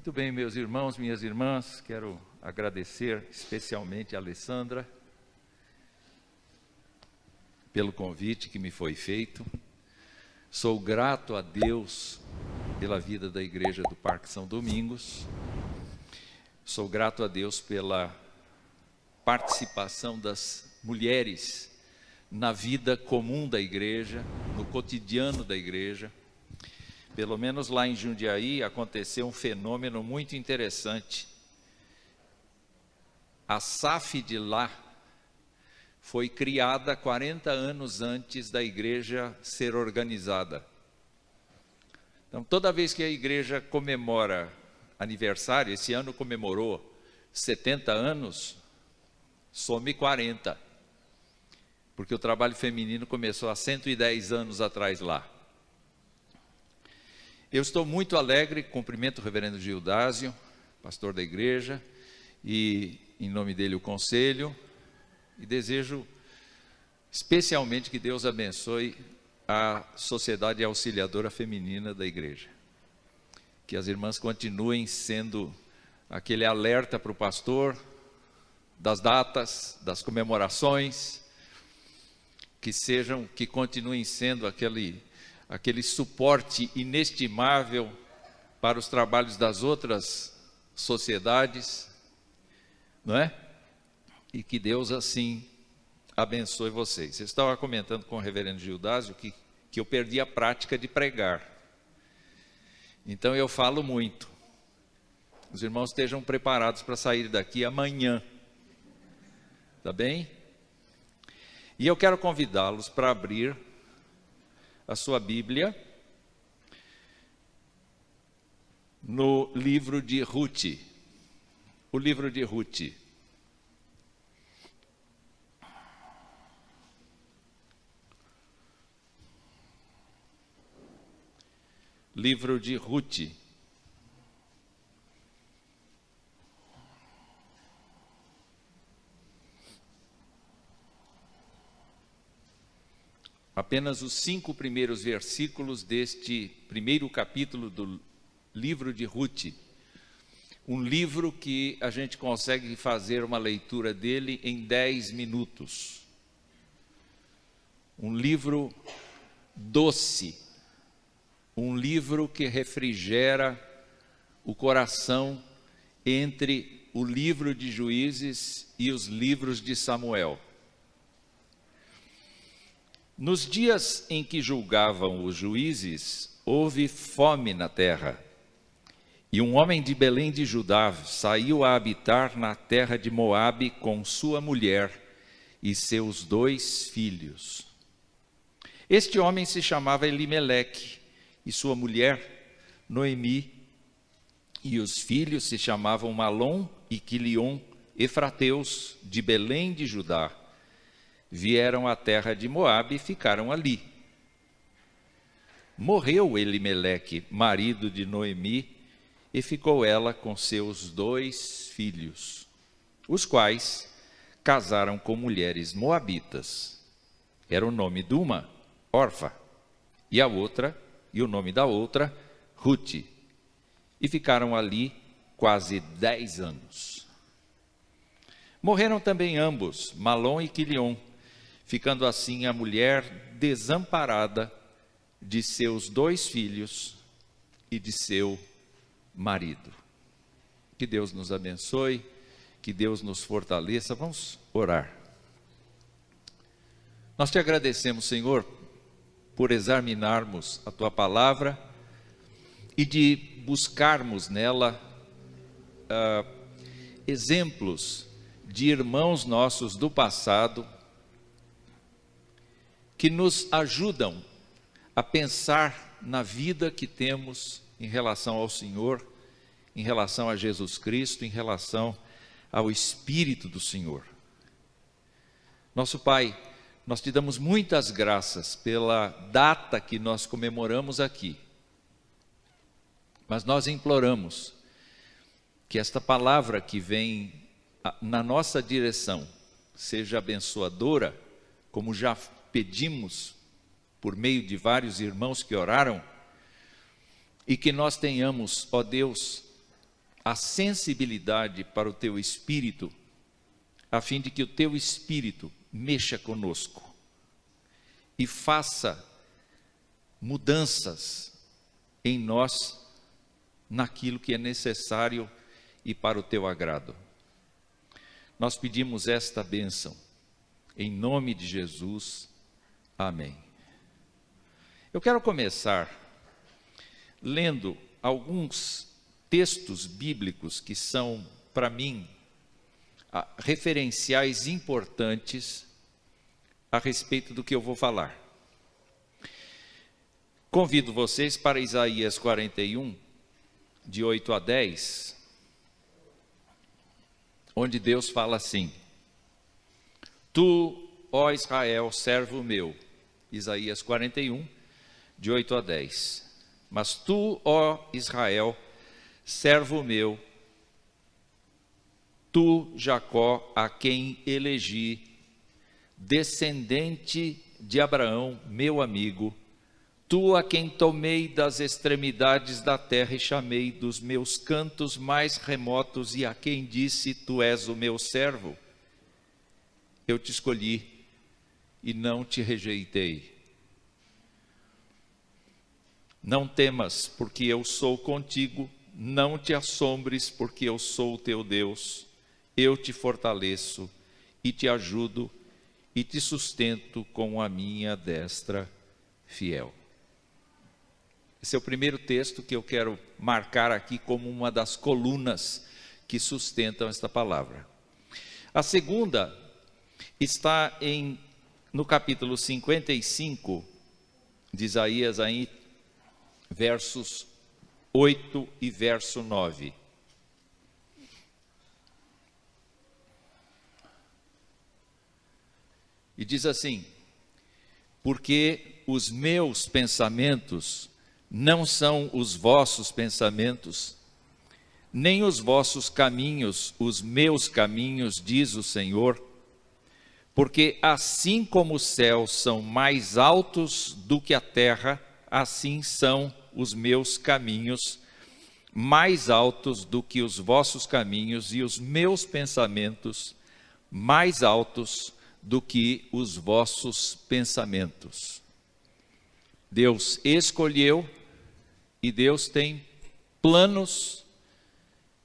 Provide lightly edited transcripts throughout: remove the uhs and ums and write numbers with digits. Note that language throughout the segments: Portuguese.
Muito bem, meus irmãos, minhas irmãs, quero agradecer especialmente a Alessandra pelo convite que me foi feito. Sou grato a Deus pela vida da Igreja do Parque São Domingos. Sou grato a Deus pela participação das mulheres na vida comum da igreja, no cotidiano da igreja. Pelo menos lá em Jundiaí aconteceu um fenômeno muito interessante. A SAF de lá foi criada 40 anos antes da igreja ser organizada. Então, toda vez que a igreja comemora aniversário, esse ano comemorou 70 anos, some 40. Porque o trabalho feminino começou há 110 anos atrás lá. Eu estou muito alegre, cumprimento o reverendo Gildásio, pastor da igreja, e em nome dele o conselho, e desejo especialmente que Deus abençoe a Sociedade Auxiliadora Feminina da igreja. Que as irmãs continuem sendo aquele alerta para o pastor das datas, das comemorações, que continuem sendo aquele suporte inestimável para os trabalhos das outras sociedades, não é? E que Deus assim abençoe vocês. Eu estava comentando com o reverendo Gildásio que eu perdi a prática de pregar. Então eu falo muito. Os irmãos estejam preparados para sair daqui amanhã. Tá bem? E eu quero convidá-los para abrir a sua Bíblia no livro de Ruth. O livro de Ruth. Livro de Ruth. Apenas os 5 primeiros versículos deste primeiro capítulo do livro de Ruth. Um livro que a gente consegue fazer uma leitura dele em 10 minutos. Um livro doce. Um livro que refrigera o coração entre o livro de Juízes e os livros de Samuel. Nos dias em que julgavam os juízes, houve fome na terra. E um homem de Belém de Judá saiu a habitar na terra de Moabe com sua mulher e seus 2 filhos. Este homem se chamava Elimeleque e sua mulher Noemi, e os filhos se chamavam Malom e Quilion, efrateus de Belém de Judá. Vieram à terra de Moabe e ficaram ali. Morreu Elimeleque, marido de Noemi, e ficou ela com seus 2 filhos, os quais casaram com mulheres moabitas. Era o nome de uma, Orfa, e o nome da outra, Ruth. E ficaram ali quase 10 anos. Morreram também ambos, Malom e Quilion, ficando assim a mulher desamparada de seus 2 filhos e de seu marido. Que Deus nos abençoe, que Deus nos fortaleça. Vamos orar. Nós te agradecemos, Senhor, por examinarmos a Tua palavra e de buscarmos nela exemplos de irmãos nossos do passado que nos ajudam a pensar na vida que temos em relação ao Senhor, em relação a Jesus Cristo, em relação ao Espírito do Senhor. Nosso Pai, nós te damos muitas graças pela data que nós comemoramos aqui. Mas nós imploramos que esta palavra que vem na nossa direção seja abençoadora, como já pedimos por meio de vários irmãos que oraram, e que nós tenhamos, ó Deus, a sensibilidade para o teu espírito, a fim de que o teu espírito mexa conosco e faça mudanças em nós, naquilo que é necessário e para o teu agrado. Nós pedimos esta bênção, em nome de Jesus, amém. Eu quero começar lendo alguns textos bíblicos que são, para mim, referenciais importantes a respeito do que eu vou falar. Convido vocês para Isaías 41, de 8 a 10, onde Deus fala assim: Tu, ó Israel, servo meu, Isaías 41, de 8 a 10. Mas tu, ó Israel, servo meu, tu, Jacó, a quem elegi, descendente de Abraão, meu amigo, tu a quem tomei das extremidades da terra e chamei dos meus cantos mais remotos, e a quem disse, tu és o meu servo, eu te escolhi e não te rejeitei. Não temas, porque eu sou contigo, não te assombres, porque eu sou o teu Deus, eu te fortaleço e te ajudo e te sustento com a minha destra fiel. Esse é o primeiro texto que eu quero marcar aqui como uma das colunas que sustentam esta palavra. A segunda está no capítulo 55 de Isaías, aí, versos 8 e verso 9. E diz assim: porque os meus pensamentos não são os vossos pensamentos, nem os vossos caminhos, os meus caminhos, diz o Senhor. Porque assim como os céus são mais altos do que a terra, assim são os meus caminhos mais altos do que os vossos caminhos, e os meus pensamentos mais altos do que os vossos pensamentos. Deus escolheu e Deus tem planos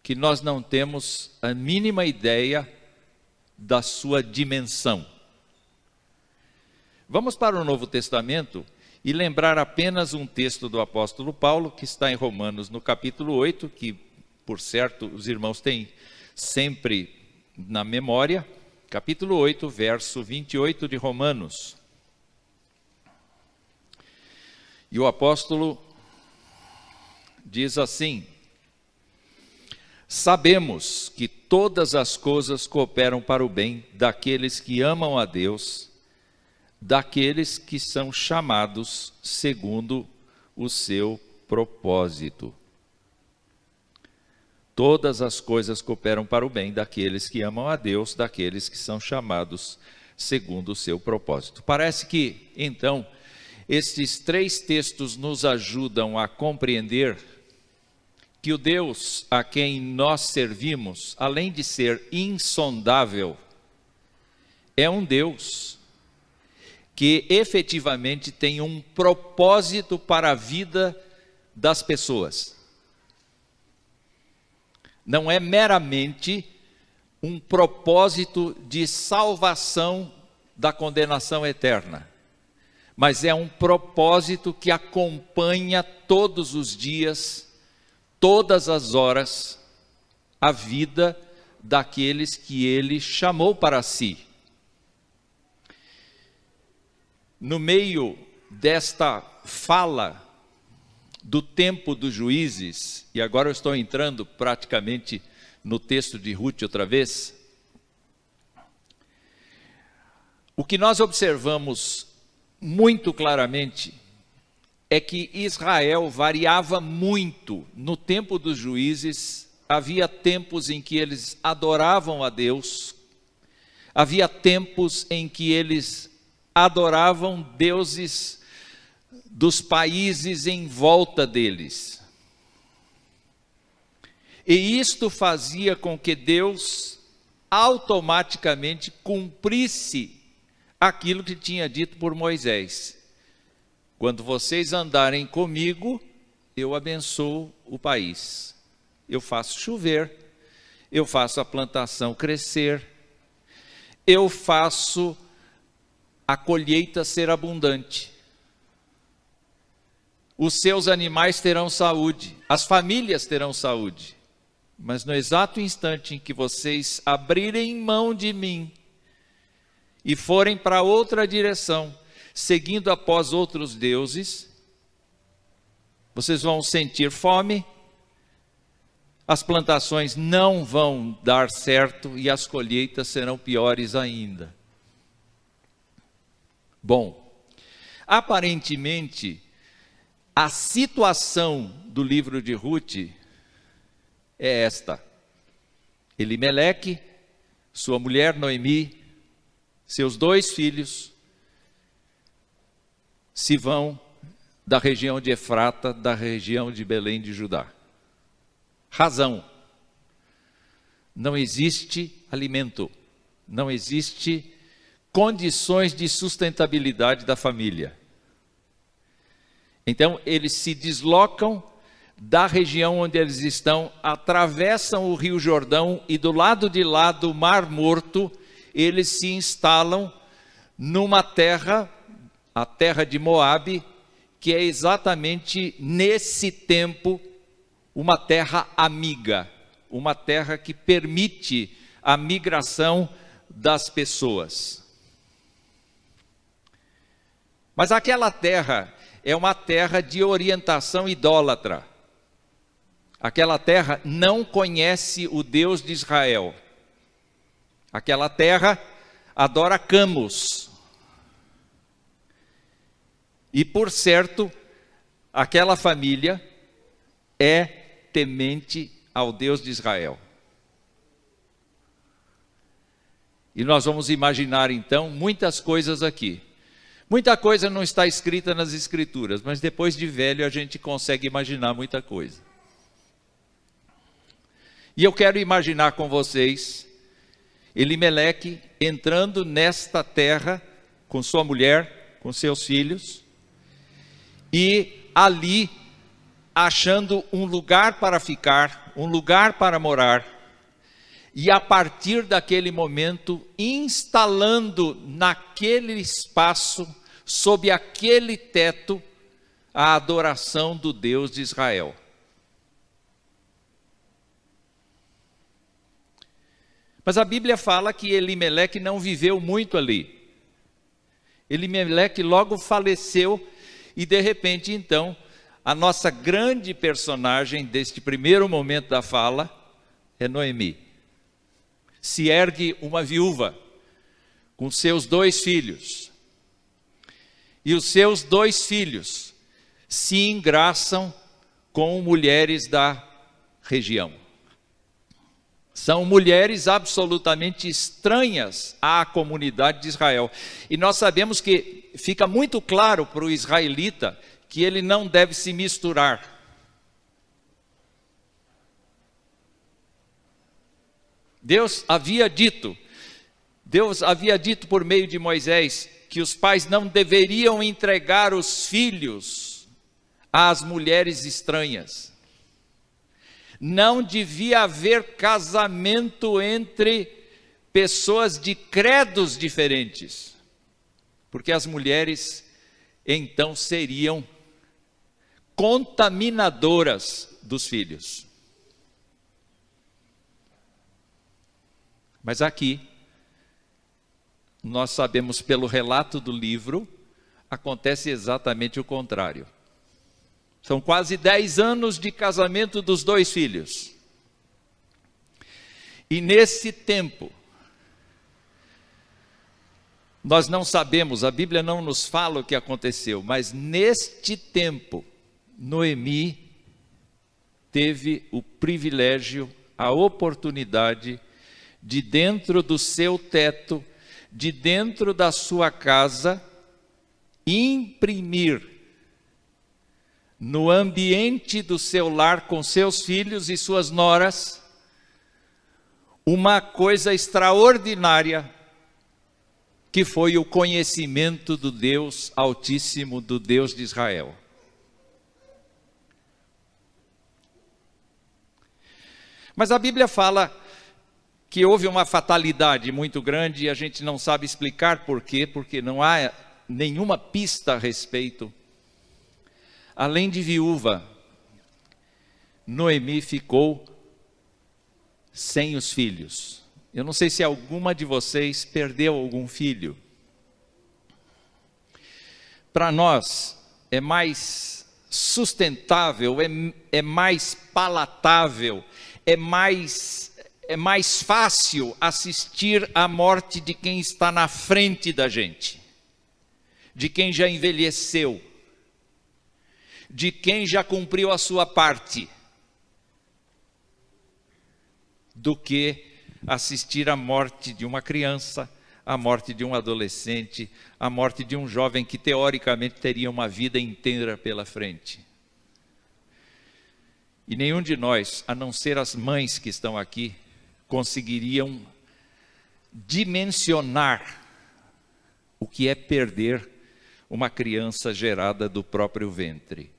que nós não temos a mínima ideia da sua dimensão. Vamos para o Novo Testamento e lembrar apenas um texto do apóstolo Paulo, que está em Romanos, no capítulo 8, que, por certo, os irmãos têm sempre na memória. Capítulo 8, verso 28 de Romanos. E o apóstolo diz assim: sabemos que todas as coisas cooperam para o bem daqueles que amam a Deus, daqueles que são chamados segundo o seu propósito. Todas as coisas cooperam para o bem daqueles que amam a Deus, daqueles que são chamados segundo o seu propósito. Parece que, então, estes três textos nos ajudam a compreender que o Deus a quem nós servimos, além de ser insondável, é um Deus que efetivamente tem um propósito para a vida das pessoas. Não é meramente um propósito de salvação da condenação eterna, mas é um propósito que acompanha todos os dias, todas as horas, a vida daqueles que Ele chamou para si. No meio desta fala do tempo dos juízes, e agora eu estou entrando praticamente no texto de Ruth outra vez, o que nós observamos muito claramente é que Israel variava muito. No tempo dos juízes, havia tempos em que eles adoravam a Deus, havia tempos em que eles adoravam deuses dos países em volta deles. E isto fazia com que Deus automaticamente cumprisse aquilo que tinha dito por Moisés: quando vocês andarem comigo, eu abençoo o país, eu faço chover, eu faço a plantação crescer, eu faço a colheita ser abundante, os seus animais terão saúde, as famílias terão saúde. Mas no exato instante em que vocês abrirem mão de mim e forem para outra direção, seguindo após outros deuses, vocês vão sentir fome, as plantações não vão dar certo e as colheitas serão piores ainda. Bom, aparentemente, a situação do livro de Ruth é esta: Elimeleque, sua mulher Noemi, seus 2 filhos, se vão da região de Efrata, da região de Belém de Judá. Razão: não existe alimento, não existe condições de sustentabilidade da família. Então eles se deslocam da região onde eles estão, atravessam o Rio Jordão e do lado de lá do Mar Morto, eles se instalam numa terra, a terra de Moabe, que é exatamente nesse tempo uma terra amiga, uma terra que permite a migração das pessoas. Mas aquela terra é uma terra de orientação idólatra. Aquela terra não conhece o Deus de Israel. Aquela terra adora Camus. E por certo, aquela família é temente ao Deus de Israel. E nós vamos imaginar então muitas coisas aqui. Muita coisa não está escrita nas Escrituras, mas depois de velho a gente consegue imaginar muita coisa. E eu quero imaginar com vocês Elimeleque entrando nesta terra com sua mulher, com seus filhos, e ali achando um lugar para ficar, um lugar para morar, e a partir daquele momento instalando naquele espaço, sob aquele teto, a adoração do Deus de Israel. Mas a Bíblia fala que Elimeleque não viveu muito ali. Elimeleque logo faleceu e de repente então a nossa grande personagem deste primeiro momento da fala é Noemi. Se ergue uma viúva com seus 2 filhos. E os seus 2 filhos se engraçam com mulheres da região. São mulheres absolutamente estranhas à comunidade de Israel. E nós sabemos que fica muito claro para o israelita que ele não deve se misturar. Deus havia dito por meio de Moisés que os pais não deveriam entregar os filhos às mulheres estranhas. Não devia haver casamento entre pessoas de credos diferentes, porque as mulheres então seriam contaminadoras dos filhos. Mas aqui, nós sabemos pelo relato do livro, acontece exatamente o contrário. São quase 10 anos de casamento dos 2 filhos. E nesse tempo, nós não sabemos, a Bíblia não nos fala o que aconteceu, mas neste tempo, Noemi teve o privilégio, a oportunidade de dentro do seu teto, de dentro da sua casa, imprimir no ambiente do seu lar com seus filhos e suas noras, uma coisa extraordinária, que foi o conhecimento do Deus Altíssimo, do Deus de Israel. Mas a Bíblia fala que houve uma fatalidade muito grande e a gente não sabe explicar por quê, porque não há nenhuma pista a respeito. Além de viúva, Noemi ficou sem os filhos. Eu não sei se alguma de vocês perdeu algum filho. Para nós é mais sustentável, é mais palatável, é mais fácil assistir à morte de quem está na frente da gente, de quem já envelheceu, de quem já cumpriu a sua parte, do que assistir à morte de uma criança, à morte de um adolescente, à morte de um jovem que teoricamente teria uma vida inteira pela frente. E nenhum de nós, a não ser as mães que estão aqui, conseguiriam dimensionar o que é perder uma criança gerada do próprio ventre.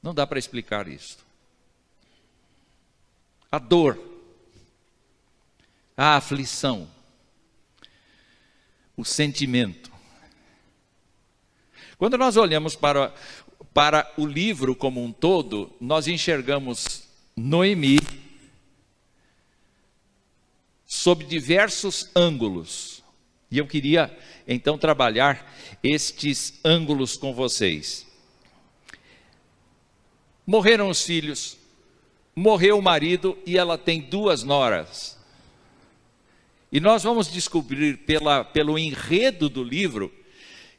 Não dá para explicar isso. A dor, a aflição, o sentimento. Quando nós olhamos para o livro como um todo, nós enxergamos Noemi sob diversos ângulos. E eu queria então trabalhar estes ângulos com vocês. Morreram os filhos, morreu o marido e ela tem 2 noras. E nós vamos descobrir pelo enredo do livro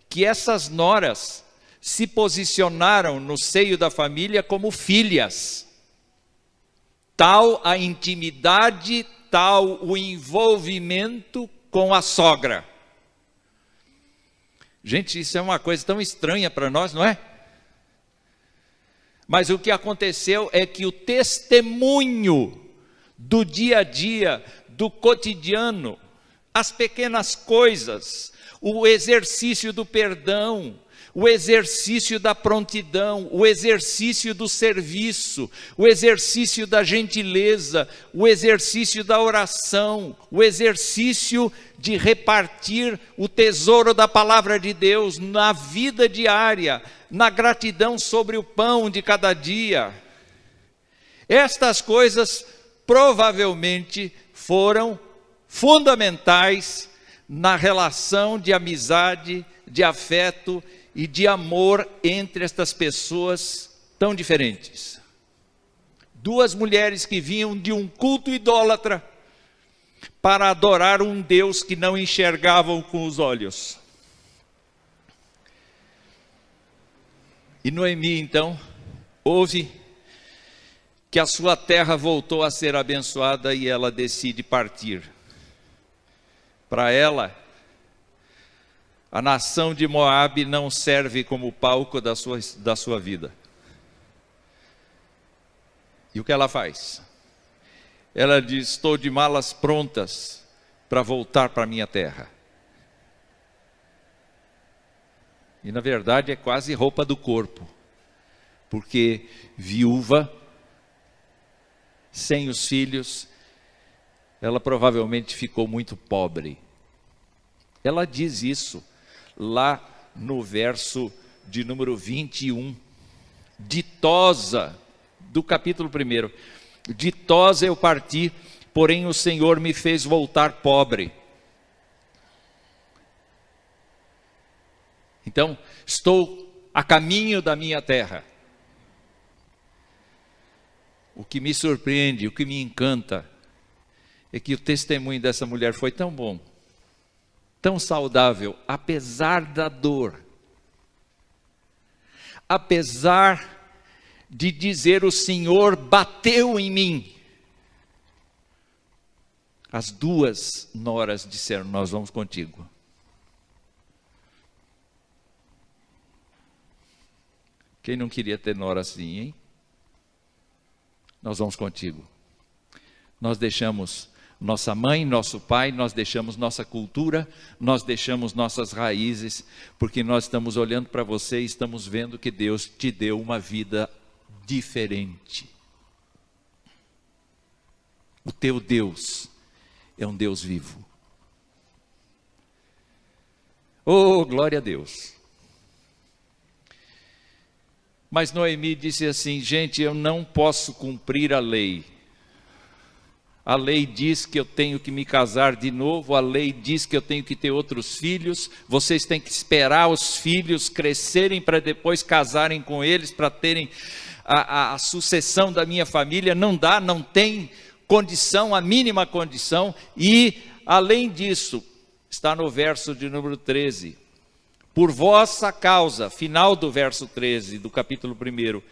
que essas noras se posicionaram no seio da família como filhas. Tal a intimidade, tal o envolvimento com a sogra. Gente, isso é uma coisa tão estranha para nós, não é? Mas o que aconteceu é que o testemunho do dia a dia, do cotidiano, as pequenas coisas, o exercício do perdão, o exercício da prontidão, o exercício do serviço, o exercício da gentileza, o exercício da oração, o exercício de repartir o tesouro da palavra de Deus na vida diária, na gratidão sobre o pão de cada dia. Estas coisas provavelmente foram fundamentais na relação de amizade, de afeto e de amor entre estas pessoas tão diferentes. 2 mulheres que vinham de um culto idólatra para adorar um Deus que não enxergavam com os olhos. E Noemi, então, ouve que a sua terra voltou a ser abençoada e ela decide partir. Para ela, a nação de Moabe não serve como palco da sua vida. E o que ela faz? Ela diz: estou de malas prontas para voltar para a minha terra. E na verdade é quase roupa do corpo, porque viúva, sem os filhos, ela provavelmente ficou muito pobre. Ela diz isso lá no verso de número 21, ditosa, do capítulo 1. Ditosa eu parti, porém o Senhor me fez voltar pobre. Então, estou a caminho da minha terra. O que me surpreende, o que me encanta, é que o testemunho dessa mulher foi tão bom, tão saudável, apesar da dor. Apesar de dizer: o Senhor bateu em mim. As 2 noras disseram: nós vamos contigo. Quem não queria ter nora assim, hein? Nós vamos contigo. Nós deixamos nossa mãe, nosso pai, nós deixamos nossa cultura, nós deixamos nossas raízes, porque nós estamos olhando para você e estamos vendo que Deus te deu uma vida diferente. O teu Deus é um Deus vivo. Oh, glória a Deus. Mas Noemi disse assim: gente, eu não posso cumprir a lei. A lei diz que eu tenho que me casar de novo, a lei diz que eu tenho que ter outros filhos, vocês têm que esperar os filhos crescerem para depois casarem com eles, para terem a sucessão da minha família. Não dá, não tem condição, a mínima condição. E além disso, está no verso de número 13, por vossa causa, final do verso 13 do capítulo 1,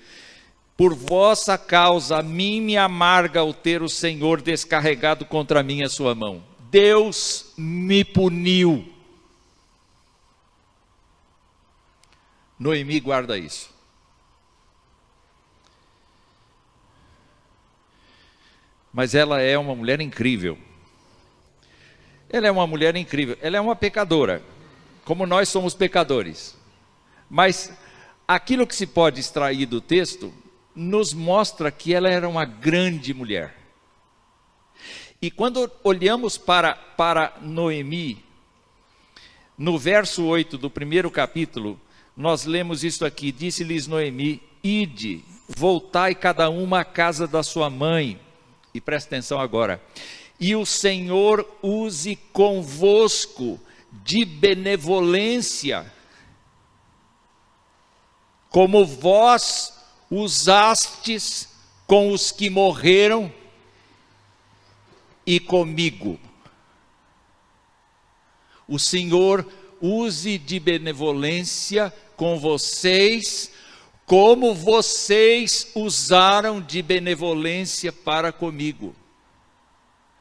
por vossa causa a mim me amarga o ter o Senhor descarregado contra mim a sua mão. Deus me puniu. Noemi guarda isso. Mas ela é uma mulher incrível. Ela é uma mulher incrível. Ela é uma pecadora, como nós somos pecadores. Mas aquilo que se pode extrair do texto nos mostra que ela era uma grande mulher. E quando olhamos para Noemi, no verso 8 do primeiro capítulo, nós lemos isso aqui: disse-lhes Noemi, ide, voltai cada uma à casa da sua mãe. E presta atenção agora: e o Senhor use convosco de benevolência, como vós usastes com os que morreram e comigo. O Senhor use de benevolência com vocês, como vocês usaram de benevolência para comigo.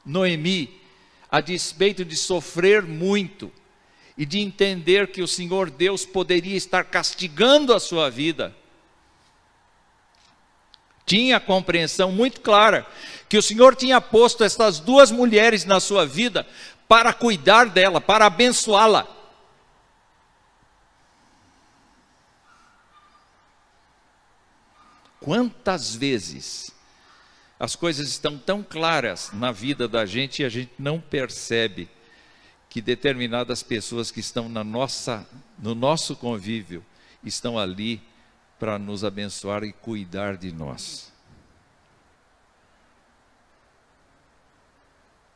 Noemi, a despeito de sofrer muito e de entender que o Senhor Deus poderia estar castigando a sua vida, tinha a compreensão muito clara que o Senhor tinha posto essas duas mulheres na sua vida para cuidar dela, para abençoá-la. Quantas vezes as coisas estão tão claras na vida da gente e a gente não percebe que determinadas pessoas que estão no nosso convívio estão ali para nos abençoar e cuidar de nós.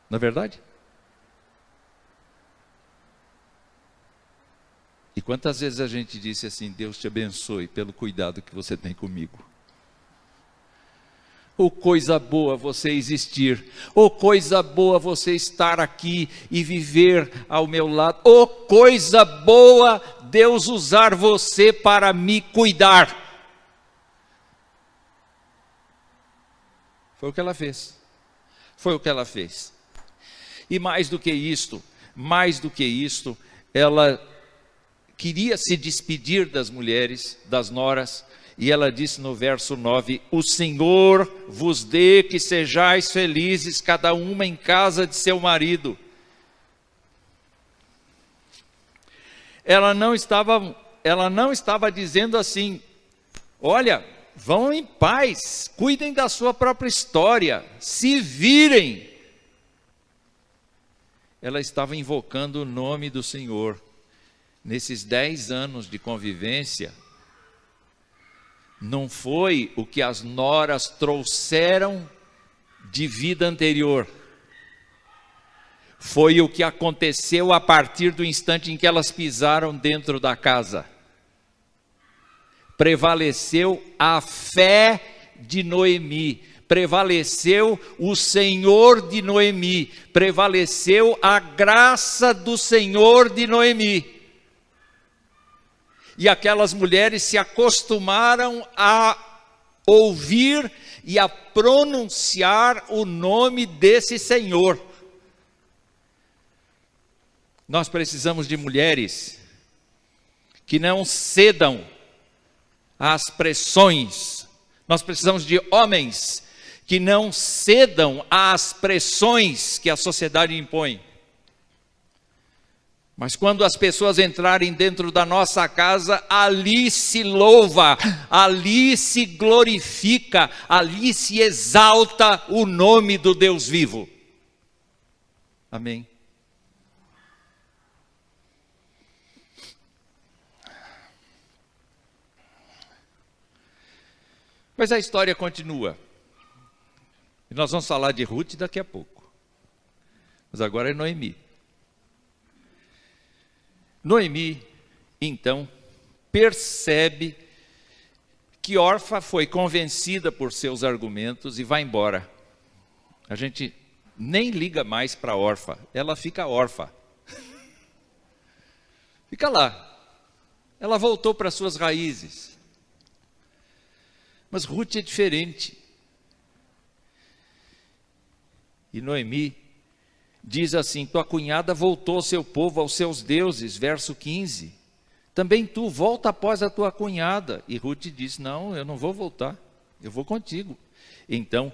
Não é verdade? E quantas vezes a gente disse assim: Deus te abençoe pelo cuidado que você tem comigo. Oh, coisa boa você existir. Oh, coisa boa você estar aqui e viver ao meu lado. Oh, coisa boa Deus usar você para me cuidar. Foi o que ela fez. Foi o que ela fez. E mais do que isto, ela queria se despedir das mulheres, das noras, e ela disse no verso 9: o Senhor vos dê que sejais felizes, cada uma em casa de seu marido. Ela não estava dizendo assim: olha, vão em paz, cuidem da sua própria história, se virem. Ela estava invocando o nome do Senhor. Nesses 10 anos de convivência, não foi o que as noras trouxeram de vida anterior, foi o que aconteceu a partir do instante em que elas pisaram dentro da casa. Prevaleceu a fé de Noemi, prevaleceu o Senhor de Noemi, prevaleceu a graça do Senhor de Noemi. E aquelas mulheres se acostumaram a ouvir e a pronunciar o nome desse Senhor. Nós precisamos de mulheres que não cedam às pressões. Nós precisamos de homens que não cedam às pressões que a sociedade impõe. Mas quando as pessoas entrarem dentro da nossa casa, ali se louva, ali se glorifica, ali se exalta o nome do Deus vivo. Amém. Mas a história continua. E nós vamos falar de Ruth daqui a pouco. Mas agora é Noemi. Noemi, então, percebe que Orfa foi convencida por seus argumentos e vai embora. A gente nem liga mais para Orfa, ela fica órfã. Fica lá. Ela voltou para suas raízes. Mas Ruth é diferente. E Noemi diz assim: tua cunhada voltou ao seu povo, aos seus deuses, verso 15. Também tu volta após a tua cunhada. E Ruth diz: não, eu não vou voltar, eu vou contigo. Então,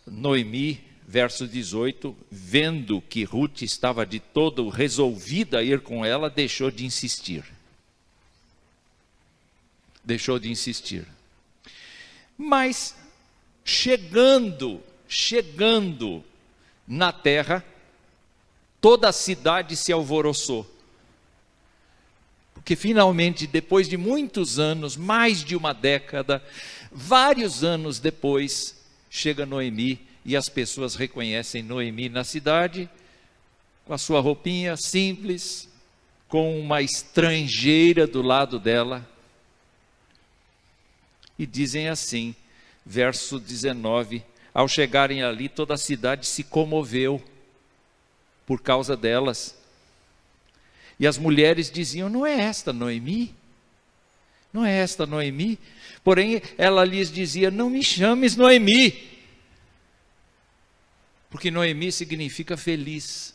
Noemi, verso 18, vendo que Ruth estava de todo resolvida a ir com ela, deixou de insistir. Deixou de insistir. Mas, chegando na terra, toda a cidade se alvoroçou. Porque finalmente, depois de muitos anos, mais de uma década, vários anos depois, chega Noemi e as pessoas reconhecem Noemi na cidade, com a sua roupinha simples, com uma estrangeira do lado dela. E dizem assim, verso 19, ao chegarem ali, toda a cidade se comoveu por causa delas. E as mulheres diziam: não é esta Noemi? Não é esta Noemi? Porém, ela lhes dizia: não me chames Noemi. Porque Noemi significa feliz.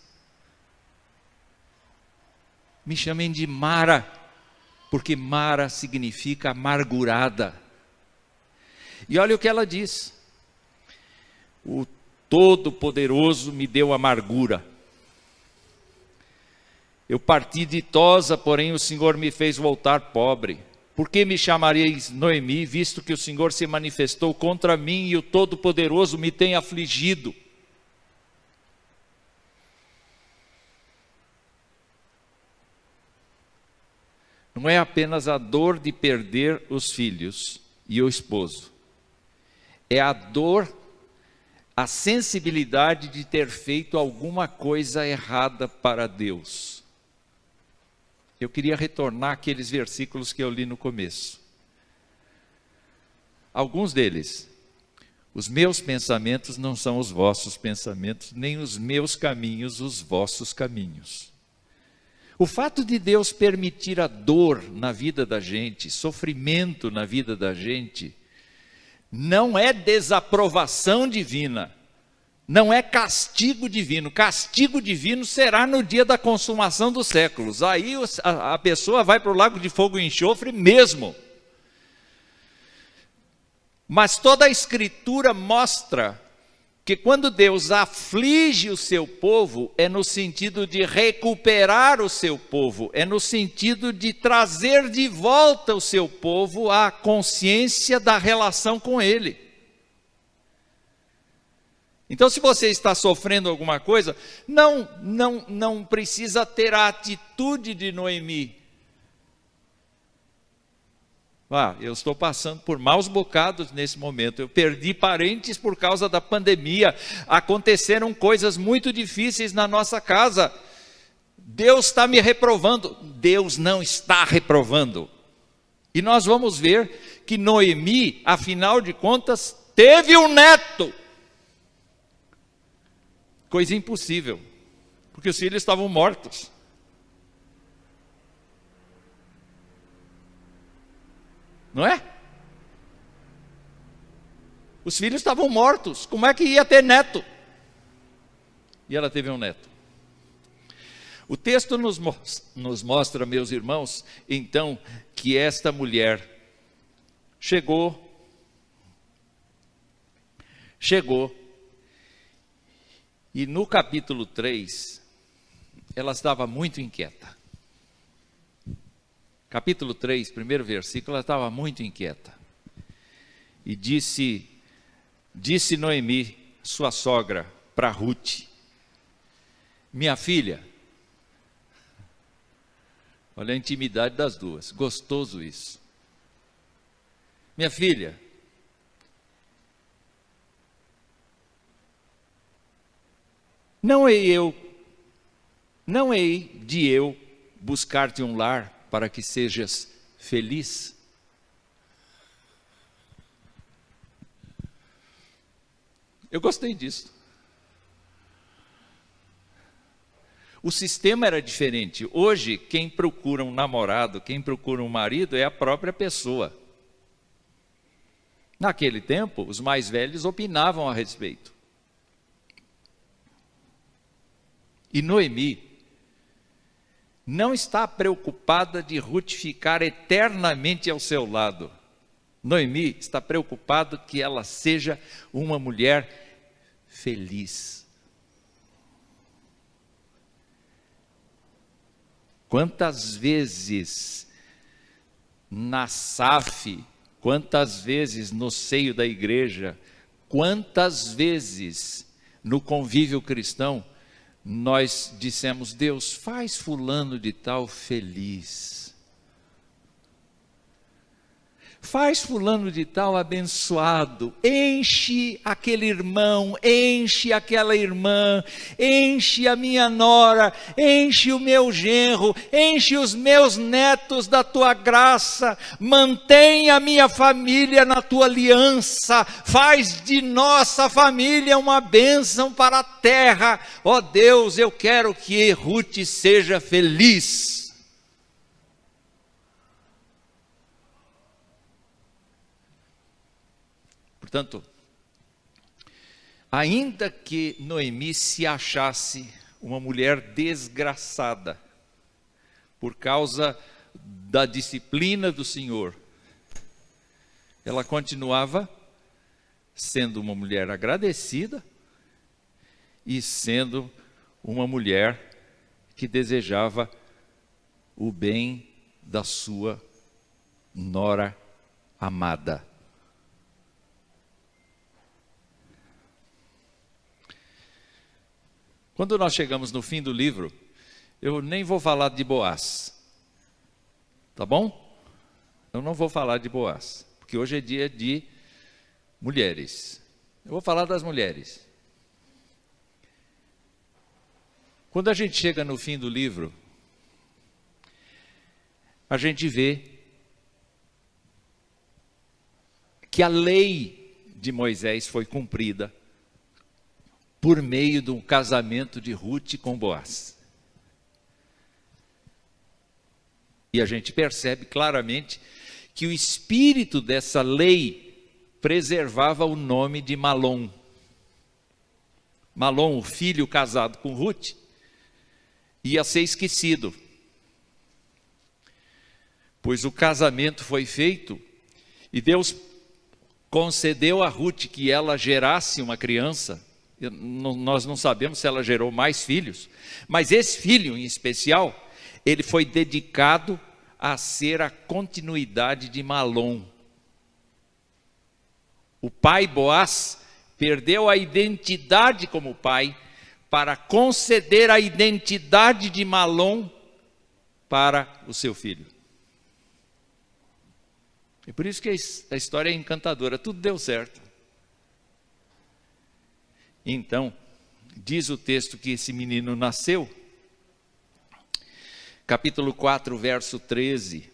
Me chamem de Mara, porque Mara significa amargurada. E olha o que ela diz: o Todo-Poderoso me deu amargura. Eu parti ditosa, porém o Senhor me fez voltar pobre. Por que me chamareis Noemi, visto que o Senhor se manifestou contra mim e o Todo-Poderoso me tem afligido? Não é apenas a dor de perder os filhos e o esposo. É a dor, a sensibilidade de ter feito alguma coisa errada para Deus. Eu queria retornar àqueles versículos que eu li no começo. Alguns deles: os meus pensamentos não são os vossos pensamentos, nem os meus caminhos os vossos caminhos. O fato de Deus permitir a dor na vida da gente, sofrimento na vida da gente, não é desaprovação divina, não é castigo divino. Castigo divino será no dia da consumação dos séculos. Aí a pessoa vai para o lago de fogo e enxofre mesmo. Mas toda a Escritura mostra que quando Deus aflige o seu povo, é no sentido de recuperar o seu povo, é no sentido de trazer de volta o seu povo à consciência da relação com Ele. Então, se você está sofrendo alguma coisa, não precisa ter a atitude de Noemi. Eu estou passando por maus bocados nesse momento, eu perdi parentes por causa da pandemia, aconteceram coisas muito difíceis na nossa casa, Deus está me reprovando. Deus não está reprovando. E nós vamos ver que Noemi, afinal de contas, teve um neto. Coisa impossível, porque os filhos estavam mortos. Não é? Os filhos estavam mortos, como é que ia ter neto? E ela teve um neto. O texto nos mostra, meus irmãos, então, que esta mulher Chegou, e no capítulo 3, ela estava muito inquieta. Capítulo 3, primeiro versículo, ela estava muito inquieta. E disse Noemi, sua sogra, para Ruth: minha filha, olha a intimidade das duas, gostoso isso. Minha filha, não hei de eu buscar-te um lar para que sejas feliz? Eu gostei disso. O sistema era diferente. Hoje, quem procura um namorado, quem procura um marido é a própria pessoa. Naquele tempo, os mais velhos opinavam a respeito. E Noemi não está preocupada de Ruth ficar eternamente ao seu lado. Noemi está preocupada que ela seja uma mulher feliz. Quantas vezes na SAF, quantas vezes no seio da igreja, quantas vezes no convívio cristão, nós dissemos: Deus, faz fulano de tal feliz. Faz fulano de tal abençoado, enche aquele irmão, enche aquela irmã, enche a minha nora, enche o meu genro, enche os meus netos da tua graça, mantenha a minha família na tua aliança, faz de nossa família uma bênção para a terra. Ó Deus, eu quero que Ruth seja feliz. Portanto, ainda que Noemi se achasse uma mulher desgraçada, por causa da disciplina do Senhor, ela continuava sendo uma mulher agradecida e sendo uma mulher que desejava o bem da sua nora amada. Quando nós chegamos no fim do livro, eu nem vou falar de Boaz, tá bom? Eu não vou falar de Boaz, porque hoje é dia de mulheres. Eu vou falar das mulheres. Quando a gente chega no fim do livro, a gente vê que a lei de Moisés foi cumprida por meio de um casamento de Ruth com Boaz. E a gente percebe claramente que o espírito dessa lei preservava o nome de Malom. Malom, o filho casado com Ruth, ia ser esquecido, pois o casamento foi feito e Deus concedeu a Ruth que ela gerasse uma criança. Nós não sabemos se ela gerou mais filhos, mas esse filho em especial, ele foi dedicado a ser a continuidade de Malom. O pai Boaz perdeu a identidade como pai para conceder a identidade de Malom para o seu filho. É por isso que a história é encantadora, tudo deu certo. Então, diz o texto que esse menino nasceu, capítulo 4, verso 13.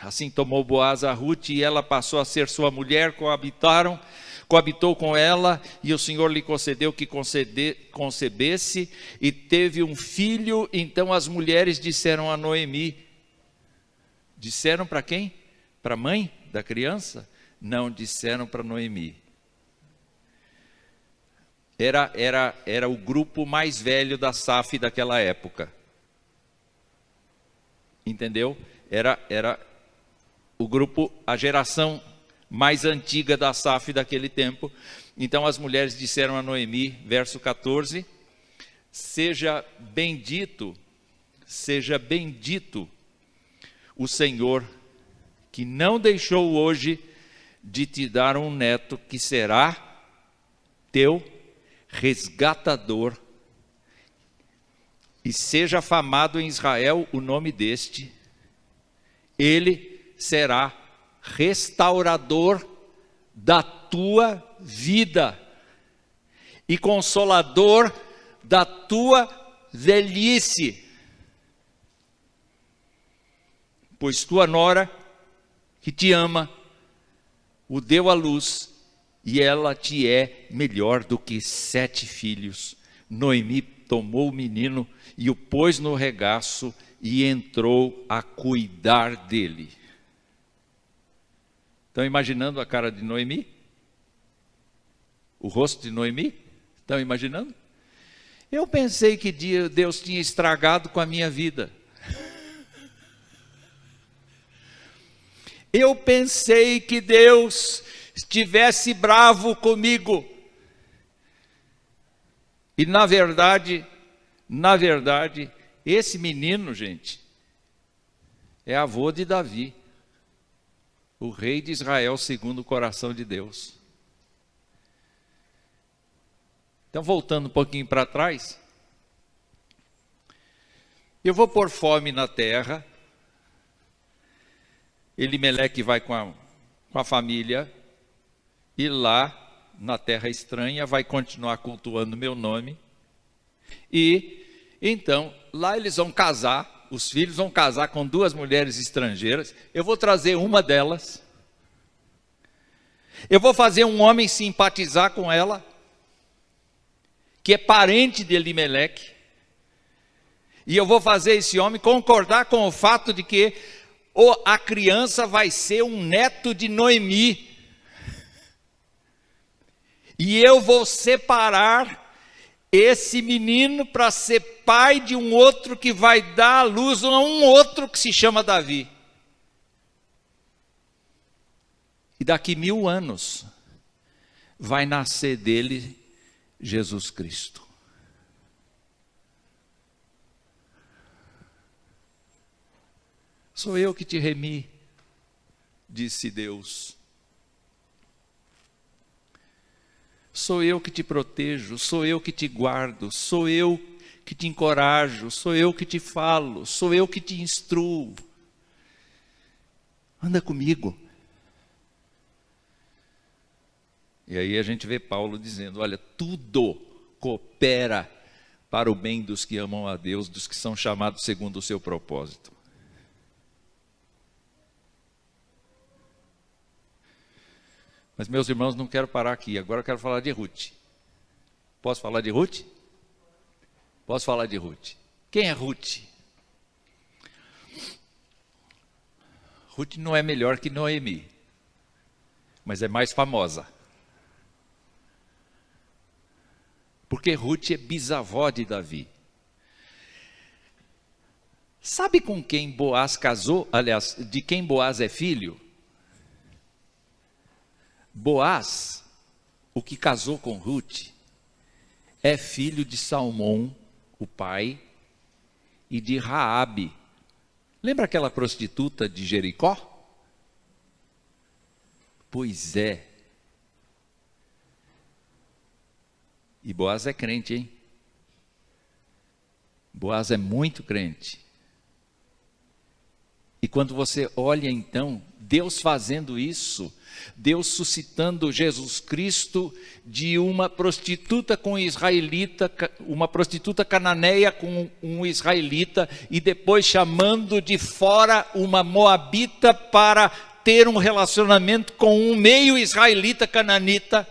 Assim tomou Boaz a Ruth e ela passou a ser sua mulher, coabitou com ela e o Senhor lhe concedeu que concebesse e teve um filho. Então as mulheres disseram a Noemi, disseram para quem? Para a mãe da criança? Não, disseram para Noemi. Era o grupo mais velho da SAF daquela época. Entendeu? Era o grupo, a geração mais antiga da Asaf daquele tempo. Então as mulheres disseram a Noemi, verso 14, seja bendito o Senhor, que não deixou hoje de te dar um neto que será teu resgatador, e seja afamado em Israel o nome deste. Ele será restaurador da tua vida e consolador da tua velhice, pois tua nora, que te ama, o deu à luz, e ela te é melhor do que 7 filhos. Noemi tomou o menino e o pôs no regaço e entrou a cuidar dele. Estão imaginando a cara de Noemi? O rosto de Noemi? Estão imaginando? Eu pensei que Deus tinha estragado com a minha vida. Eu pensei que Deus estivesse bravo comigo. E na verdade, esse menino, gente, é avô de Davi, o rei de Israel segundo o coração de Deus. Então, voltando um pouquinho para trás, eu vou pôr fome na terra. Elimeleque vai com a família, e lá, na terra estranha, vai continuar cultuando meu nome. E, então, lá eles vão casar, os filhos vão casar com 2 mulheres estrangeiras. Eu vou trazer uma delas. Eu vou fazer um homem simpatizar com ela, que é parente de Elimeleque. E eu vou fazer esse homem concordar com o fato de que a criança vai ser um neto de Noemi. E eu vou separar esse menino para ser pai de um outro que vai dar à luz a um outro que se chama Davi. E daqui 1000 anos vai nascer dele Jesus Cristo. Sou eu que te remi, disse Deus. Sou eu que te protejo, sou eu que te guardo, sou eu que te encorajo, sou eu que te falo, sou eu que te instruo. Anda comigo. E aí a gente vê Paulo dizendo, olha, tudo coopera para o bem dos que amam a Deus, dos que são chamados segundo o seu propósito. Mas, meus irmãos, não quero parar aqui. Agora eu quero falar de Ruth. Posso falar de Ruth? Posso falar de Ruth. Quem é Ruth? Ruth não é melhor que Noemi, mas é mais famosa. Porque Ruth é bisavó de Davi. Sabe com quem Boaz casou? Aliás, de quem Boaz é filho? Boaz, o que casou com Ruth, é filho de Salmão, o pai, e de Raabe. Lembra aquela prostituta de Jericó? Pois é. E Boaz é crente, hein? Boaz é muito crente. E quando você olha então, Deus fazendo isso, Deus suscitando Jesus Cristo de uma prostituta com um israelita, uma prostituta cananeia com um israelita, e depois chamando de fora uma moabita para ter um relacionamento com um meio israelita cananita.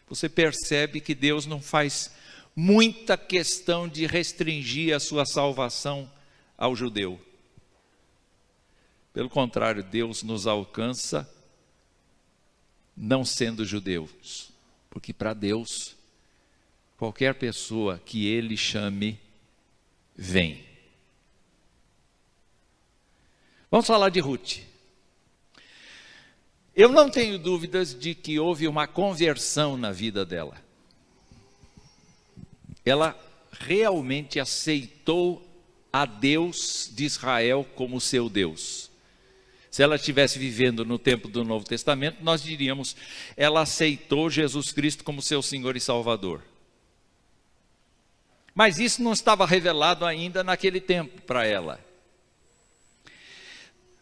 Você percebe que Deus não faz muita questão de restringir a sua salvação ao judeu. Pelo contrário, Deus nos alcança não sendo judeus, porque para Deus, qualquer pessoa que Ele chame, vem. Vamos falar de Ruth. Eu não tenho dúvidas de que houve uma conversão na vida dela. Ela realmente aceitou a Deus de Israel como seu Deus. Se ela estivesse vivendo no tempo do Novo Testamento, nós diríamos, ela aceitou Jesus Cristo como seu Senhor e Salvador. Mas isso não estava revelado ainda naquele tempo para ela.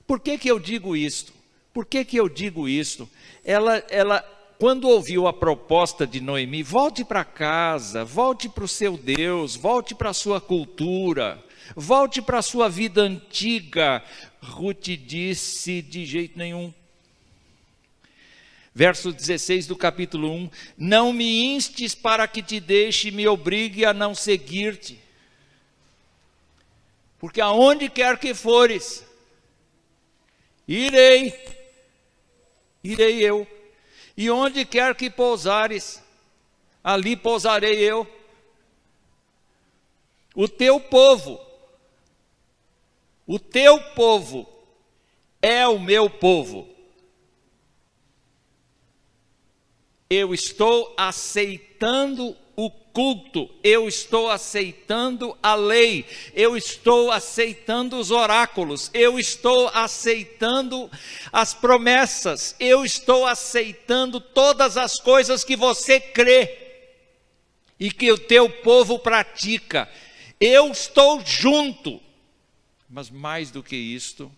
Por que eu digo isto? Por que eu digo isto? Ela, quando ouviu a proposta de Noemi, volte para casa, volte para o seu Deus, volte para a sua cultura, volte para a sua vida antiga. Ruth disse, de jeito nenhum. Verso 16 do capítulo 1, não me instes para que te deixe e me obrigue a não seguir-te. Porque aonde quer que fores, irei eu. E onde quer que pousares, ali pousarei eu. O teu povo é o meu povo. Eu estou aceitando o culto, eu estou aceitando a lei, eu estou aceitando os oráculos, eu estou aceitando as promessas, eu estou aceitando todas as coisas que você crê e que o teu povo pratica. Eu estou junto, mas mais do que isto,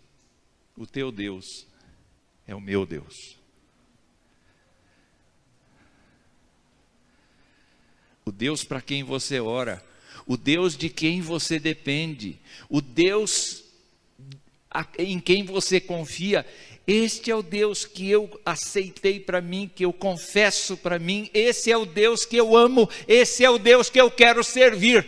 o teu Deus é o meu Deus. O Deus para quem você ora, o Deus de quem você depende, o Deus em quem você confia, este é o Deus que eu aceitei para mim, que eu confesso para mim, esse é o Deus que eu amo, esse é o Deus que eu quero servir.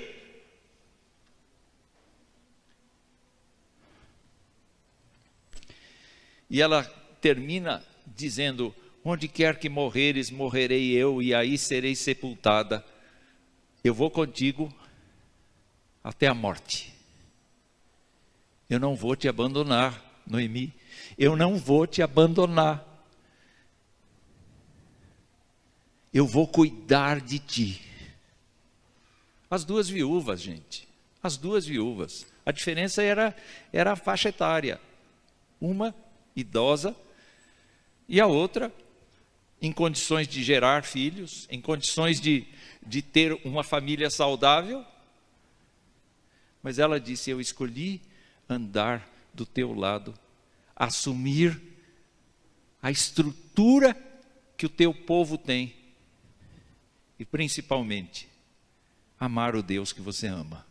E ela termina dizendo, onde quer que morreres, morrerei eu, e aí serei sepultada. Eu vou contigo até a morte. Eu não vou te abandonar, Noemi. Eu não vou te abandonar. Eu vou cuidar de ti. As duas viúvas, gente. As duas viúvas. A diferença era a faixa etária. Uma idosa e a outra em condições de gerar filhos, em condições de ter uma família saudável. Mas ela disse, eu escolhi andar do teu lado, assumir a estrutura que o teu povo tem e principalmente amar o Deus que você ama.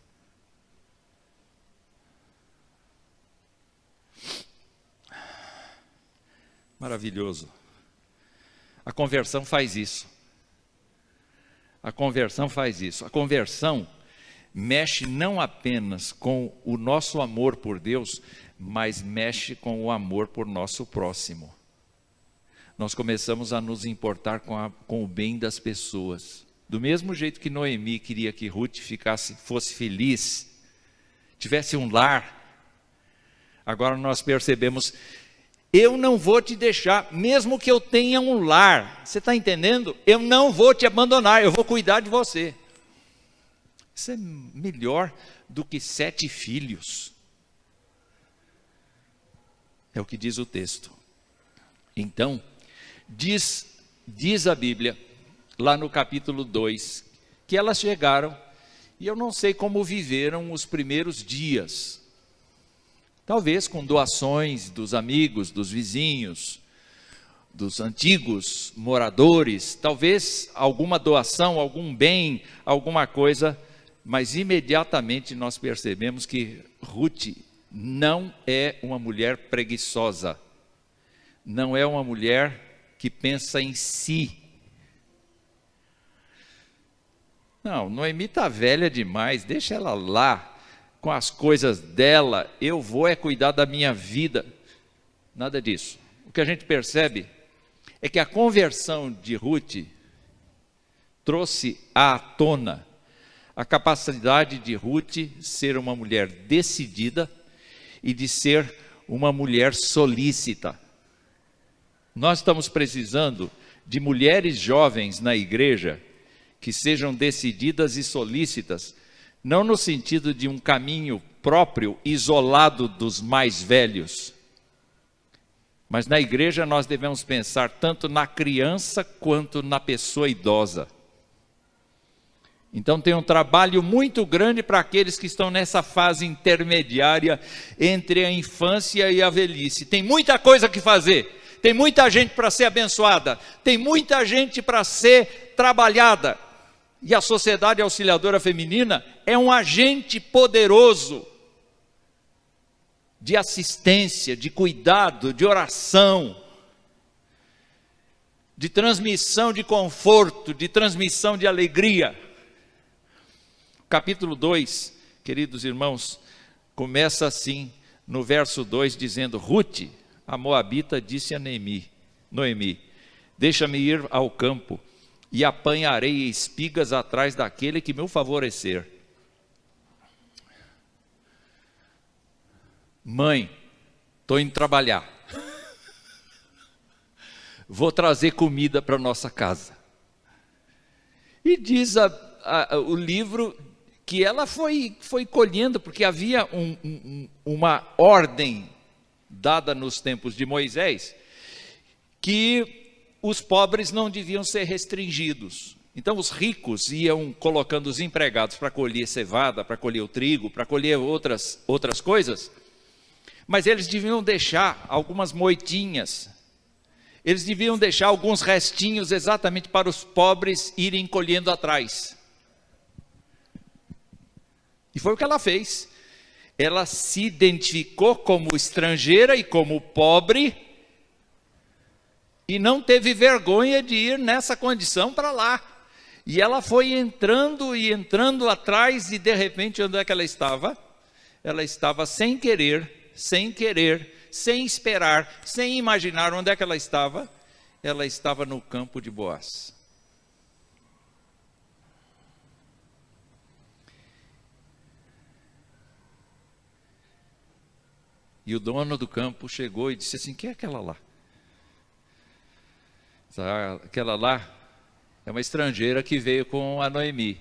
Maravilhoso. A conversão faz isso. A conversão faz isso. A conversão mexe não apenas com o nosso amor por Deus, mas mexe com o amor por nosso próximo. Nós começamos a nos importar com o bem das pessoas. Do mesmo jeito que Noemi queria que Ruth fosse feliz, tivesse um lar, agora nós percebemos, eu não vou te deixar, mesmo que eu tenha um lar. Você está entendendo? Eu não vou te abandonar, eu vou cuidar de você. Isso é melhor do que 7 filhos. É o que diz o texto. Então, diz a Bíblia, lá no capítulo 2, que elas chegaram, e eu não sei como viveram os primeiros dias. Talvez com doações dos amigos, dos vizinhos, dos antigos moradores, talvez alguma doação, algum bem, alguma coisa, mas imediatamente nós percebemos que Ruth não é uma mulher preguiçosa, não é uma mulher que pensa em si. Não, Noemi está velha demais, deixa ela lá, com as coisas dela, eu vou cuidar da minha vida. Nada disso. O que a gente percebe é que a conversão de Ruth trouxe à tona a capacidade de Ruth ser uma mulher decidida e de ser uma mulher solícita. Nós estamos precisando de mulheres jovens na igreja que sejam decididas e solícitas, não no sentido de um caminho próprio, isolado dos mais velhos, mas na igreja nós devemos pensar tanto na criança quanto na pessoa idosa. Então tem um trabalho muito grande para aqueles que estão nessa fase intermediária entre a infância e a velhice. Tem muita coisa que fazer, tem muita gente para ser abençoada, tem muita gente para ser trabalhada. E a Sociedade Auxiliadora Feminina é um agente poderoso de assistência, de cuidado, de oração, de transmissão de conforto, de transmissão de alegria. Capítulo 2, queridos irmãos, começa assim, no verso 2, dizendo: Rute, a moabita, disse a Noemi, deixa-me ir ao campo, e apanharei espigas atrás daquele que me favorecer. Mãe, estou indo trabalhar. Vou trazer comida para nossa casa. E diz o livro que ela foi colhendo, porque havia uma ordem dada nos tempos de Moisés, que os pobres não deviam ser restringidos. Então os ricos iam colocando os empregados para colher cevada, para colher o trigo, para colher outras coisas, mas eles deviam deixar algumas moitinhas, eles deviam deixar alguns restinhos exatamente para os pobres irem colhendo atrás. E foi o que ela fez. Ela se identificou como estrangeira e como pobre, e não teve vergonha de ir nessa condição para lá. E ela foi entrando e entrando atrás, e de repente, onde é que ela estava? Ela estava sem querer, sem esperar, sem imaginar onde é que ela estava. Ela estava no campo de Boaz. E o dono do campo chegou e disse assim: quem é aquela lá? Aquela lá é uma estrangeira que veio com a Noemi.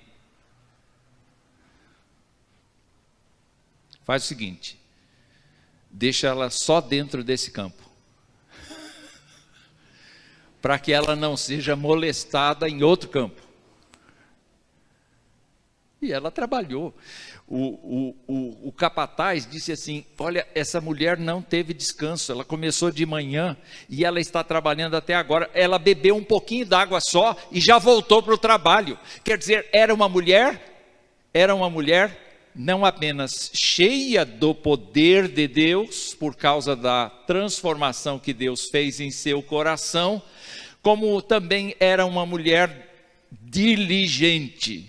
Faz o seguinte, deixa ela só dentro desse campo, para que ela não seja molestada em outro campo. E ela trabalhou. O capataz disse assim: olha, essa mulher não teve descanso, ela começou de manhã e ela está trabalhando até agora. Ela bebeu um pouquinho d'água só e já voltou para o trabalho. Quer dizer, era uma mulher não apenas cheia do poder de Deus, por causa da transformação que Deus fez em seu coração, como também era uma mulher diligente.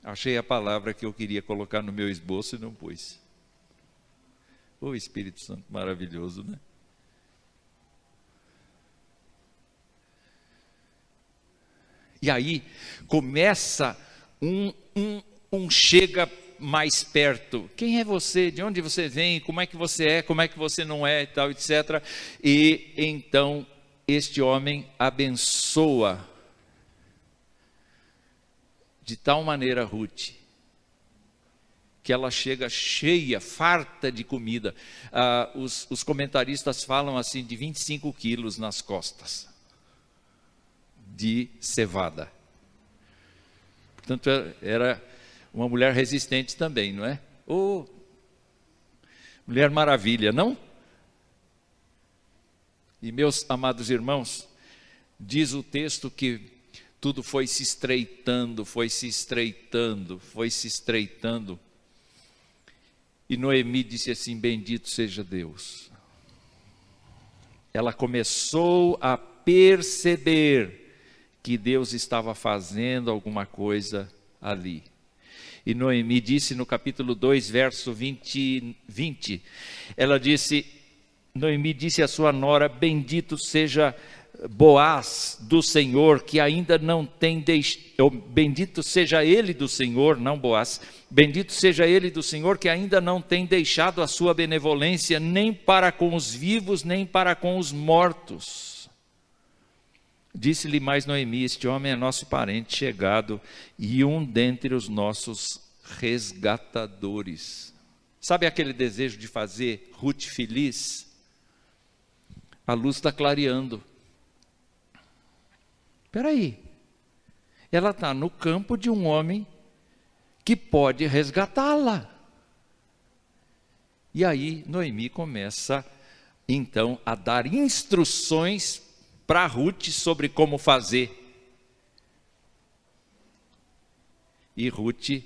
Achei a palavra que eu queria colocar no meu esboço e não pus. O Espírito Santo maravilhoso, né? E aí começa um chega mais perto. Quem é você? De onde você vem? Como é que você é? Como é que você não é? E tal, etc. E então este homem abençoa de tal maneira Ruth, que ela chega cheia, farta de comida. Os comentaristas falam assim de 25 quilos nas costas de cevada. Portanto, era uma mulher resistente também, não é? Oh, mulher maravilha, não? E meus amados irmãos, diz o texto que tudo foi se estreitando, foi se estreitando, foi se estreitando. E Noemi disse assim: bendito seja Deus. Ela começou a perceber que Deus estava fazendo alguma coisa ali. E Noemi disse no capítulo 2, verso 20, Noemi disse à sua nora: bendito seja Boaz do Senhor, que ainda não tem deixado, bendito seja ele do Senhor, não Boaz, bendito seja ele do Senhor, que ainda não tem deixado a sua benevolência, nem para com os vivos, nem para com os mortos. Disse-lhe mais Noemi: este homem é nosso parente chegado e um dentre os nossos resgatadores. Sabe aquele desejo de fazer Ruth feliz? A luz está clareando. Espera aí, ela está no campo de um homem que pode resgatá-la. E aí Noemi começa então a dar instruções para Ruth sobre como fazer. E Ruth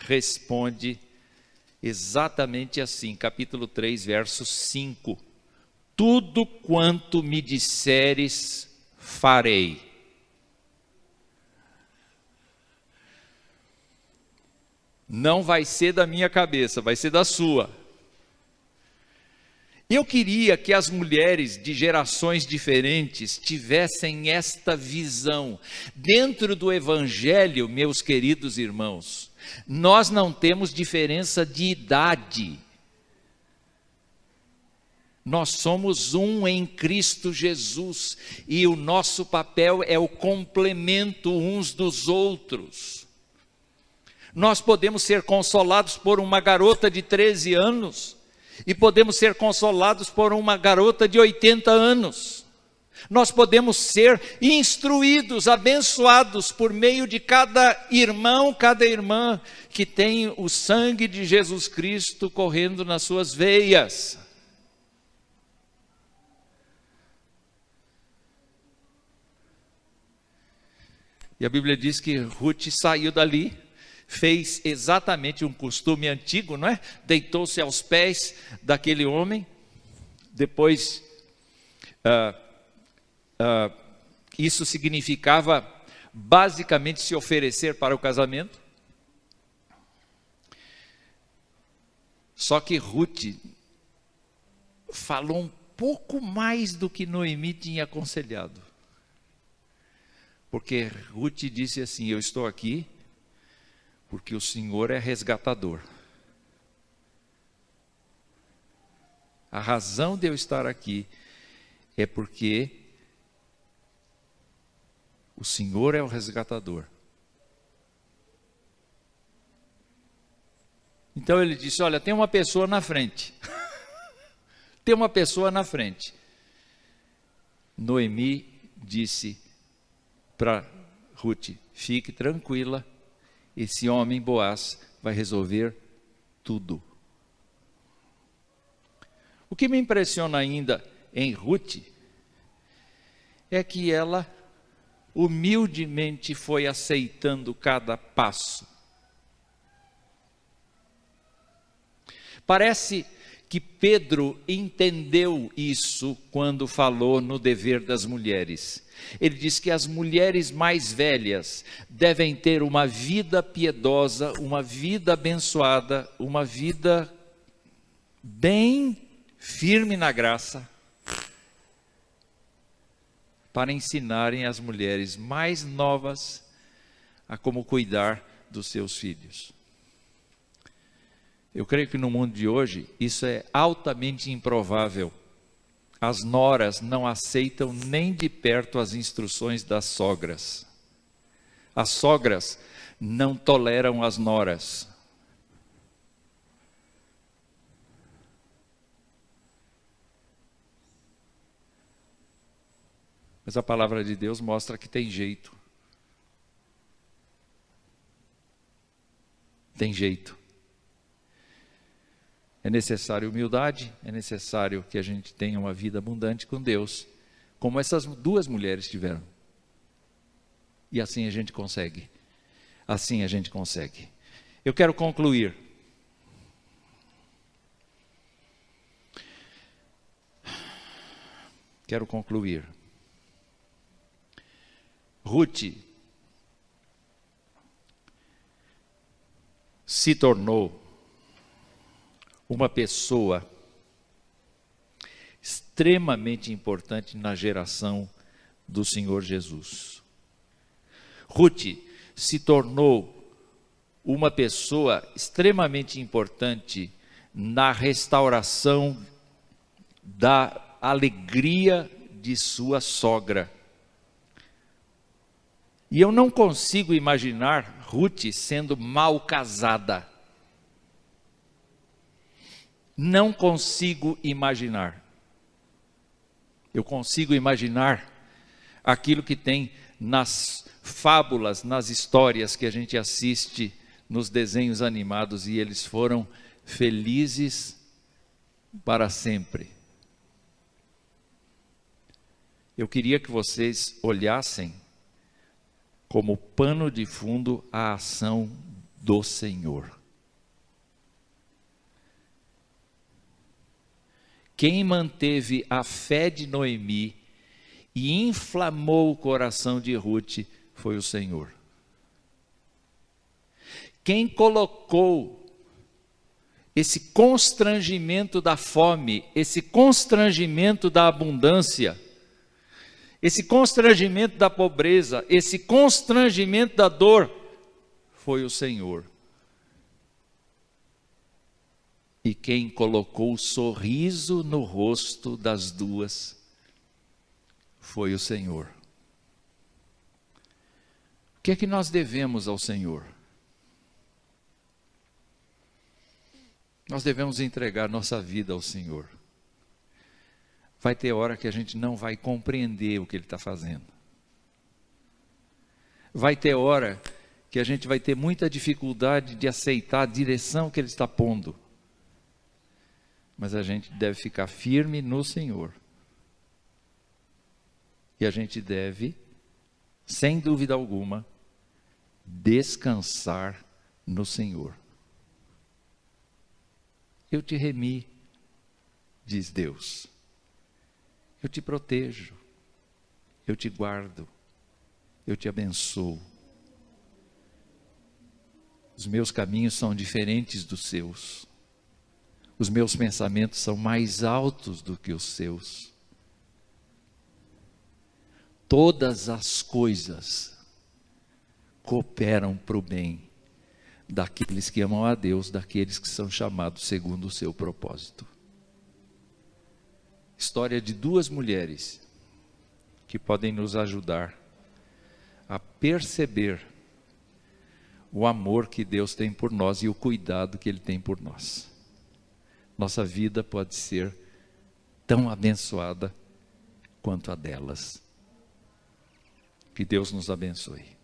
responde exatamente assim, capítulo 3, verso 5. Tudo quanto me disseres, farei. Não vai ser da minha cabeça, vai ser da sua. Eu queria que as mulheres de gerações diferentes tivessem esta visão. Dentro do Evangelho, meus queridos irmãos, nós não temos diferença de idade. Nós somos um em Cristo Jesus e o nosso papel é o complemento uns dos outros. Nós podemos ser consolados por uma garota de 13 anos e podemos ser consolados por uma garota de 80 anos. Nós podemos ser instruídos, abençoados por meio de cada irmão, cada irmã que tem o sangue de Jesus Cristo correndo nas suas veias. E a Bíblia diz que Ruth saiu dali, fez exatamente um costume antigo, não é? Deitou-se aos pés daquele homem, depois isso significava basicamente se oferecer para o casamento. Só que Ruth falou um pouco mais do que Noemi tinha aconselhado. Porque Ruth disse assim: eu estou aqui porque o Senhor é resgatador. A razão de eu estar aqui é porque o Senhor é o resgatador. Então ele disse: olha, tem uma pessoa na frente. Tem uma pessoa na frente. Noemi disse para Ruth: fique tranquila, esse homem Boaz vai resolver tudo. O que me impressiona ainda em Ruth é que ela humildemente foi aceitando cada passo. Parece que Pedro entendeu isso quando falou no dever das mulheres. Ele diz que as mulheres mais velhas devem ter uma vida piedosa, uma vida abençoada, uma vida bem firme na graça, para ensinarem as mulheres mais novas a como cuidar dos seus filhos. Eu creio que no mundo de hoje isso é altamente improvável. As noras não aceitam nem de perto as instruções das sogras. As sogras não toleram as noras. Mas a palavra de Deus mostra que tem jeito. Tem jeito. É necessário humildade, é necessário que a gente tenha uma vida abundante com Deus, como essas duas mulheres tiveram. E assim a gente consegue. Assim a gente consegue. Eu quero concluir. Quero concluir. Ruth se tornou uma pessoa extremamente importante na geração do Senhor Jesus. Ruth se tornou uma pessoa extremamente importante na restauração da alegria de sua sogra. E eu não consigo imaginar Ruth sendo mal casada. Não consigo imaginar. Eu consigo imaginar aquilo que tem nas fábulas, nas histórias que a gente assiste nos desenhos animados, e eles foram felizes para sempre. Eu queria que vocês olhassem como pano de fundo a ação do Senhor. Quem manteve a fé de Noemi e inflamou o coração de Ruth foi o Senhor. Quem colocou esse constrangimento da fome, esse constrangimento da abundância, esse constrangimento da pobreza, esse constrangimento da dor, foi o Senhor. E quem colocou o sorriso no rosto das duas foi o Senhor. O que é que nós devemos ao Senhor? Nós devemos entregar nossa vida ao Senhor. Vai ter hora que a gente não vai compreender o que Ele está fazendo. Vai ter hora que a gente vai ter muita dificuldade de aceitar a direção que Ele está pondo. Mas a gente deve ficar firme no Senhor. E a gente deve, sem dúvida alguma, descansar no Senhor. Eu te remi, diz Deus. Eu te protejo, eu te guardo, eu te abençoo. Os meus caminhos são diferentes dos seus. Os meus pensamentos são mais altos do que os seus. Todas as coisas cooperam para o bem daqueles que amam a Deus, daqueles que são chamados segundo o seu propósito. História de duas mulheres que podem nos ajudar a perceber o amor que Deus tem por nós e o cuidado que Ele tem por nós. Nossa vida pode ser tão abençoada quanto a delas. Que Deus nos abençoe.